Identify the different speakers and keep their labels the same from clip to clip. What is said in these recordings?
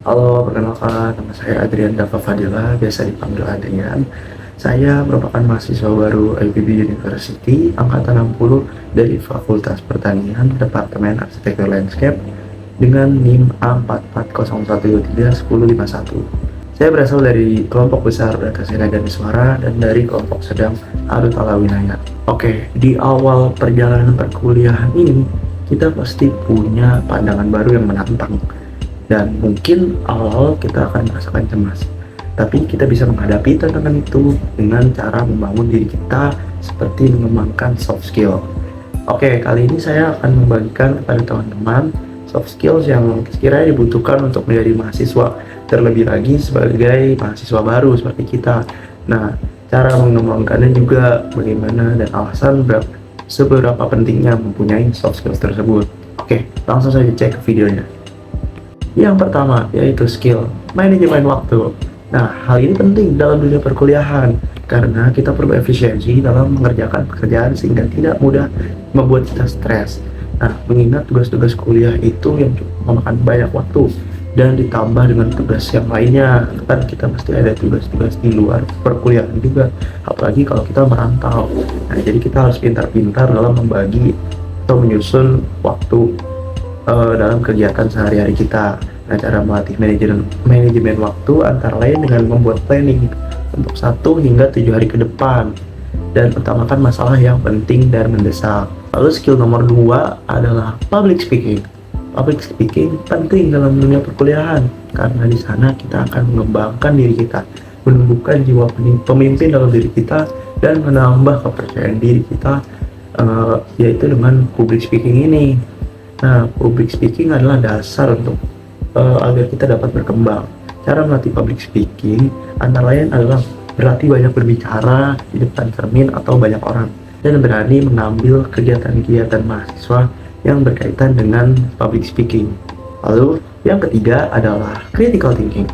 Speaker 1: Halo, perkenalkan nama saya Adrian Dava Fadila, biasa dipanggil Adrian. Saya merupakan mahasiswa baru IPB University angkatan 60 dari Fakultas Pertanian Departemen Arsitektur Landscape dengan NIM A4401231051. Saya berasal dari kelompok besar Data Sena dan Suara dan dari kelompok sedang Arut Alawinaya. Oke, di awal perjalanan perkuliahan ini kita pasti punya pandangan baru yang menantang dan mungkin awal-awal kita akan merasakan cemas, tapi kita bisa menghadapi tantangan itu dengan cara membangun diri kita seperti mengembangkan soft skill. Oke, kali ini saya akan membagikan kepada teman-teman soft skills yang sekiranya dibutuhkan untuk menjadi mahasiswa, terlebih lagi sebagai mahasiswa baru seperti kita. Nah, cara mengembangkannya juga bagaimana dan alasan seberapa pentingnya mempunyai soft skills tersebut. Oke, langsung saja cek videonya. Yang pertama yaitu skill manajemen waktu. Nah, hal ini penting dalam dunia perkuliahan karena kita perlu efisiensi dalam mengerjakan pekerjaan sehingga tidak mudah membuat kita stres. Nah, mengingat tugas-tugas kuliah itu yang memakan banyak waktu dan ditambah dengan tugas yang lainnya, kan kita pasti ada tugas-tugas di luar perkuliahan juga, apalagi kalau kita merantau. Nah, jadi kita harus pintar-pintar dalam membagi atau menyusun waktu dalam kegiatan sehari-hari kita. Nah, cara melatih manajemen waktu antara lain dengan membuat planning untuk 1 hingga 7 hari ke depan dan utamakan masalah yang penting dan mendesak. Lalu skill nomor 2 adalah public speaking. Public speaking penting dalam dunia perkuliahan karena di sana kita akan mengembangkan diri kita, menumbuhkan jiwa pemimpin dalam diri kita dan menambah kepercayaan diri kita, yaitu dengan public speaking ini. Nah, public speaking adalah dasar untuk agar kita dapat berkembang. Cara melatih public speaking antara lain adalah berlatih banyak berbicara di depan cermin atau banyak orang dan berani mengambil kegiatan-kegiatan mahasiswa yang berkaitan dengan public speaking. Lalu, yang ketiga adalah critical thinking.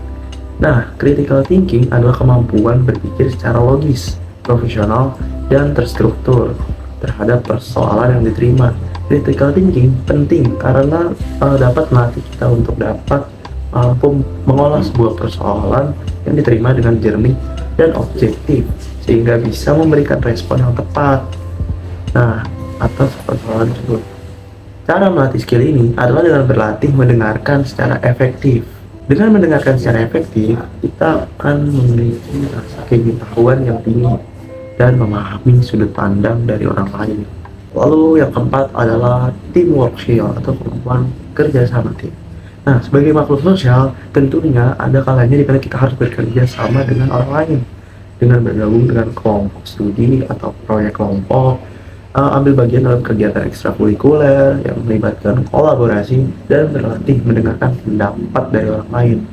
Speaker 1: Nah, critical thinking adalah kemampuan berpikir secara logis, profesional, dan terstruktur terhadap persoalan yang diterima. Critical thinking penting karena dapat melatih kita untuk dapat mampu mengolah sebuah persoalan yang diterima dengan jernih dan objektif sehingga bisa memberikan respon yang tepat atas persoalan tersebut. Cara melatih skill ini adalah dengan berlatih mendengarkan secara efektif. Dengan mendengarkan secara efektif, kita akan memiliki rasa keingin-tahuan yang tinggi dan memahami sudut pandang dari orang lain. Lalu yang keempat adalah teamwork skill atau kemampuan kerja sama tim. Nah, sebagai makhluk sosial, tentunya ada kalanya di mana kita harus bekerja sama dengan orang lain. Dengan bergabung dengan kelompok studi atau proyek kelompok, ambil bagian dalam kegiatan ekstrakurikuler yang melibatkan kolaborasi dan berlatih mendengarkan pendapat dari orang lain.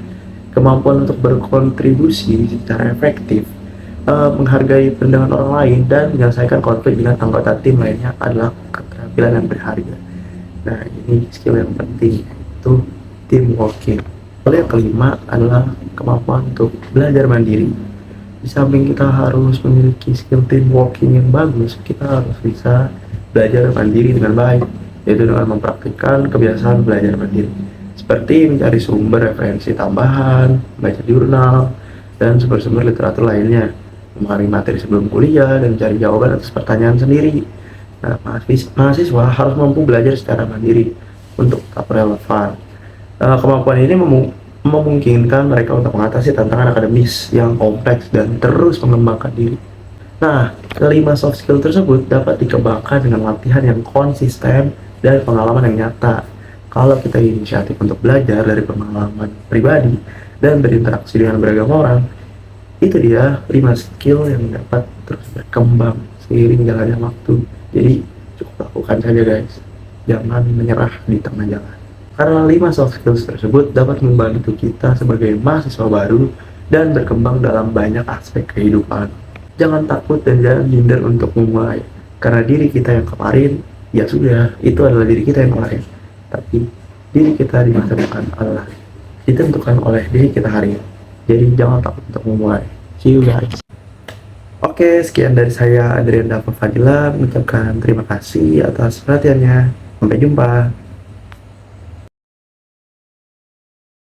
Speaker 1: Kemampuan untuk berkontribusi secara efektif, menghargai pandangan orang lain dan menyelesaikan konflik dengan anggota tim lainnya adalah keterampilan yang berharga. Nah, ini skill yang penting, yaitu teamworking. Lalu yang kelima adalah kemampuan untuk belajar mandiri. Di samping kita harus memiliki skill teamworking yang bagus, kita harus bisa belajar mandiri dengan baik, yaitu dengan mempraktikkan kebiasaan belajar mandiri seperti mencari sumber referensi tambahan, baca jurnal, dan sumber-sumber literatur lainnya, memahami materi sebelum kuliah dan mencari jawaban atas pertanyaan sendiri. Nah, mahasiswa harus mampu belajar secara mandiri untuk tetap relevan. Kemampuan ini memungkinkan mereka untuk mengatasi tantangan akademis yang kompleks dan terus mengembangkan diri. Nah, kelima soft skill tersebut dapat dikembangkan dengan latihan yang konsisten dan pengalaman yang nyata. Kalau kita inisiatif untuk belajar dari pengalaman pribadi dan berinteraksi dengan beragam orang, itu dia 5 skill yang dapat terus berkembang seiring jalannya waktu. Jadi cukup lakukan saja guys, jangan menyerah di tengah jalan, karena 5 soft skills tersebut dapat membantu kita sebagai mahasiswa baru dan berkembang dalam banyak aspek kehidupan. Jangan takut dan jangan minder untuk memulai, karena diri kita yang kemarin, ya sudah, itu adalah diri kita yang kemarin, tapi diri kita di masa depan adalah ditentukan oleh diri kita hari ini. Jadi jangan takut untuk memulai. See you guys. Oke, sekian dari saya Adrian Dava Fadila, mengucapkan terima kasih atas perhatiannya. Sampai jumpa.